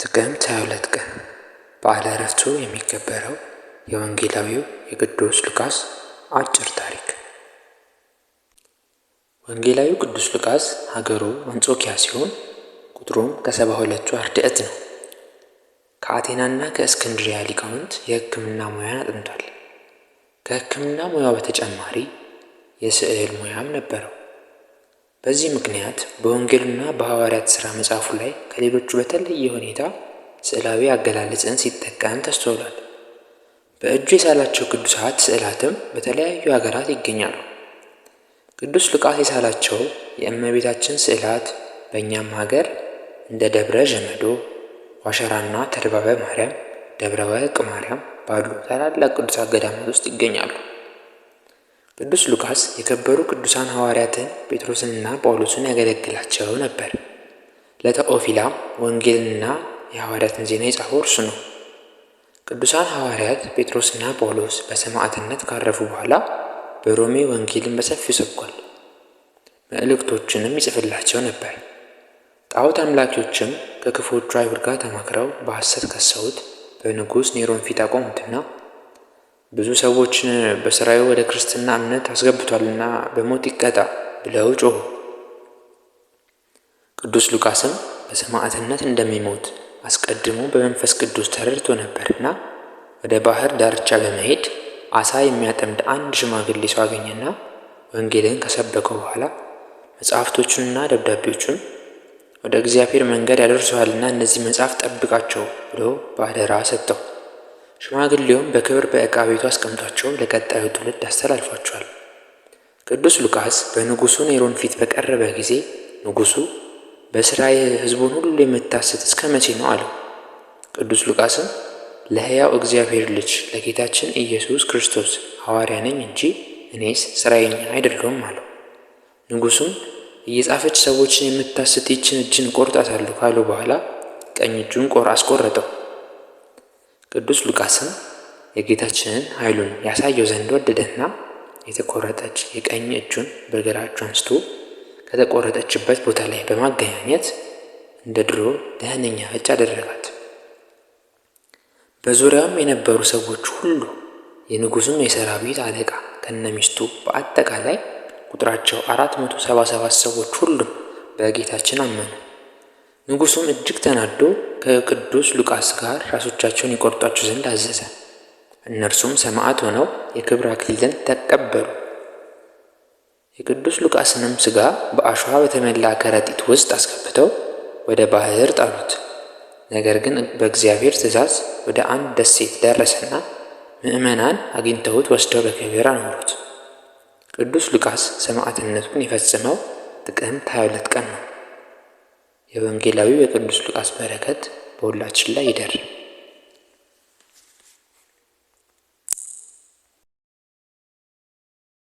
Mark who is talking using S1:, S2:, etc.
S1: ጥቅምት 22 ቀን በዓለ ዕረፍቱ የሚከበረው የወንጌላዊው የቅዱስ ሉቃስ አጭር ታሪክ። ወንጌላዊው ቅዱስ ሉቃስ ሀገሩ አንጾኪያ ሲሆን ቁጥሩም ከ72ቱ አርድእት ነው። ከአቴናና ከእስክንድሪያ ሊቃውንት የሕክምና ሙያን አጥንቷል። ከሕክምና ሙያው በተጨማሪ የስዕል ሙያም ነበረው። በዚህ ምክንያት በወንጌልና በሐዋርያት ሥራ መጽሐፉ ላይ ከሌሎቹ በተለየ ሁኔታ ስዕላዊ አገላለጽን ሲጠቀም ተስተውሏል። በእጁ የሳላቸው ቅዱሳት ስዕላትም በተለያዩ ሀገራት ይገኛሉ። ቅዱስ ሉቃስ የሳላቸው የእመቤታችን ስዕላት በእኛም ሀገር እንደ ደብረ ዠመዶ፣ ዋሸራና ተድባበ ማርያም፣ ደብረ ወርቅ ማርያም ባሉ ታላላቅ ቅዱሳት ገዳማት ውስጥ ይገኛሉ። ቅዱስ ሉቃስ የከበሩ ቅዱሳን ሐዋርያትን ጴጥሮስንና ጳውሎስን ያገለግላቸው ነበር። ለተኦፊላም ወንጌልና የሐዋርያትን ዜና የጻፈው እርሱ ነው። ቅዱሳን ሐዋርያት ጴጥሮስና ጳውሎስ በሰማዕትነት ካረፉ በኋላ በሮሜ ወንጌልን በሰፊው ሰብኳል። መልእክቶችንም ይጽፍላቸው ነበር። ጣዖት አምላኪዎችም ከክፉዎቹ አይሁድ ጋር ተማክረው በሐሰት ከሰውት በንጉሥ ኔሮን ፊት አቆሙትና ብዙ ሰዎችን በሥራዩ ወደ ክርስትና እምነት አስገብቷልና በሞት ይቀጣ ብለው ጮኹ። ቅዱስ ሉቃስም በሰማዕትነት እንደሚሞት አስቀድሞ በመንፈስ ቅዱስ ተረድቶ ነበርና ወደ ባህር ዳርቻ በመሄድ ዓሣ የሚያጠምድ አንድ ሽማግሌ ሰው አገኘና ወንጌልን ከሰበከው በኋላ መጻሕፍቶቹንና ደብዳቤዎቹን ወደ እግዚአብሔር መንገድ ያደርሰዋልና እነዚህ መጽሐፍ ጠብቃቸው ብሎ በአደራ ሰጠው። ሽማግሌውም በክብር በዕቃ ቤቱ አስቀምጧቸው ለቀጣዩ ትውልድ አስተላልፏቸዋል። ቅዱስ ሉቃስ በንጉሡ ኔሮን ፊት በቀረበ ጊዜ ንጉሡ በሥራዬ ሕዝቡን ሁሉ የምታስት እስከ መቼ ነው አለው። ቅዱስ ሉቃስም ለሕያው እግዚአብሔር ልጅ ለጌታችን ኢየሱስ ክርስቶስ ሐዋርያ ነኝ እንጂ እኔስ ሥራየኛ አይደለሁም አለው። ንጉሡም እየጻፈች ሰዎችን የምታስት ይችን እጅን እቆርጣታለሁ ካለው በኋላ ቀኝ እጁን አስቆረጠው። ቅዱስ ሉቃስም የጌታችንን ኃይሉን ያሳየው ዘንድ ወደደና የተቆረጠች የቀኝ እጁን በግራ እጁ አንስቶ ከተቆረጠችበት ቦታ ላይ በማገናኘት እንደ ድሮ ደህነኛ እጅ አደረጋት። በዙሪያውም የነበሩ ሰዎች ሁሉ የንጉሡም የሰራዊት አለቃ ከነሚስቱ በአጠቃላይ ቁጥራቸው 477 ሰዎች ሁሉም በጌታችን አመኑ። ንጉሡም እጅግ ተናዶ ከቅዱስ ሉቃስ ጋር ራሶቻቸውን ይቆርጧቸው ዘንድ አዘዘ። እነርሱም ሰማዕት ሆነው የክብር አክሊልን ተቀበሉ። የቅዱስ ሉቃስንም ሥጋ በአሸዋ በተሞላ ከረጢት ውስጥ አስገብተው ወደ ባህር ጣሉት። ነገር ግን በእግዚአብሔር ትእዛዝ ወደ አንድ ደሴት ደረሰና ምዕመናን አግኝተውት ወስደው በክብር አኖሩት። ቅዱስ ሉቃስ ሰማዕትነቱን የፈጸመው ጥቅምት 22 ቀን ነው። የወንጌላዊው የቅዱስ ሉቃስ በረከት በሁላችን ላይ ይደር።